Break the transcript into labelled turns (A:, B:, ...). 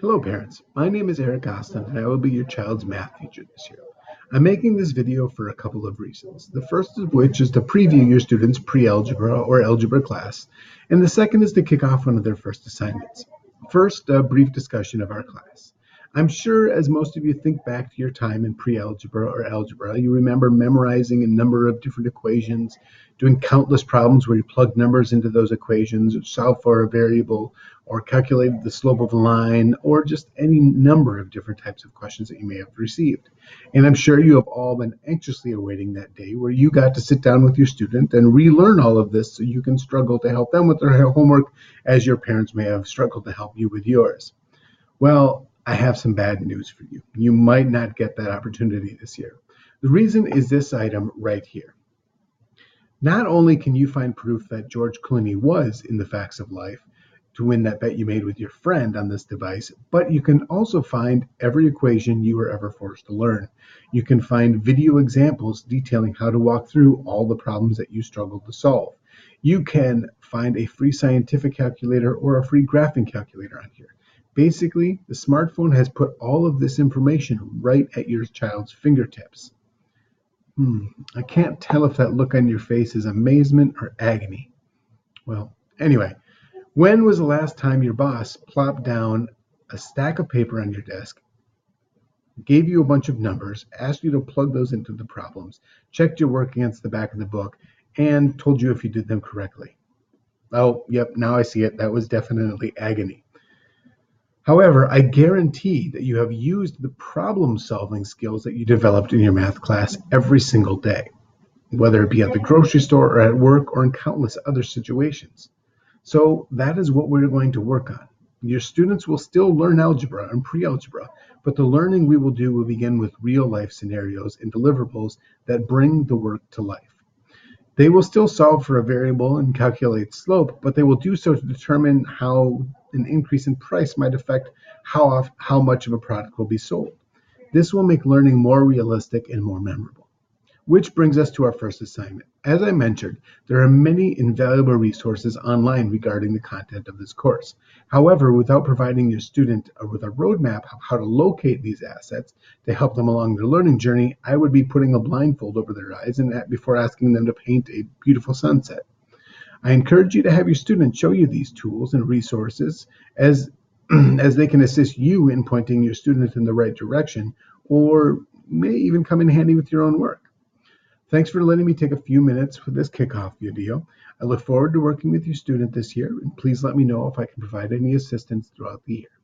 A: Hello parents, my name is Eric Austin and I will be your child's math teacher this year. I'm making this video for a couple of reasons. The first of which is to preview your students' pre-algebra or algebra class, and the second is to kick off one of their first assignments. First, a brief discussion of our class. I'm sure as most of you think back to your time in pre-algebra or algebra, you remember memorizing a number of different equations, doing countless problems where you plugged numbers into those equations, solved for a variable, or calculated the slope of a line, or just any number of different types of questions that you may have received. And I'm sure you have all been anxiously awaiting that day where you got to sit down with your student and relearn all of this so you can struggle to help them with their homework as your parents may have struggled to help you with yours. Well, I have some bad news for you. You might not get that opportunity this year. The reason is this item right here. Not only can you find proof that George Clooney was in The Facts of Life to win that bet you made with your friend on this device, but you can also find every equation you were ever forced to learn. You can find video examples detailing how to walk through all the problems that you struggled to solve. You can find a free scientific calculator or a free graphing calculator on here. Basically, the smartphone has put all of this information right at your child's fingertips. I can't tell if that look on your face is amazement or agony. Well, anyway, when was the last time your boss plopped down a stack of paper on your desk, gave you a bunch of numbers, asked you to plug those into the problems, checked your work against the back of the book, and told you if you did them correctly? Oh, yep, now I see it. That was definitely agony. However, I guarantee that you have used the problem-solving skills that you developed in your math class every single day, whether it be at the grocery store or at work or in countless other situations. So that is what we're going to work on. Your students will still learn algebra and pre-algebra, but the learning we will do will begin with real-life scenarios and deliverables that bring the work to life. They will still solve for a variable and calculate slope, but they will do so to determine how an increase in price might affect how much of a product will be sold. This will make learning more realistic and more memorable. Which brings us to our first assignment. As I mentioned, there are many invaluable resources online regarding the content of this course. However, without providing your student with a roadmap of how to locate these assets to help them along their learning journey, I would be putting a blindfold over their eyes and before asking them to paint a beautiful sunset. I encourage you to have your student show you these tools and resources as they can assist you in pointing your student in the right direction, or may even come in handy with your own work. Thanks for letting me take a few minutes for this kickoff video. I look forward to working with your student this year, and please let me know if I can provide any assistance throughout the year.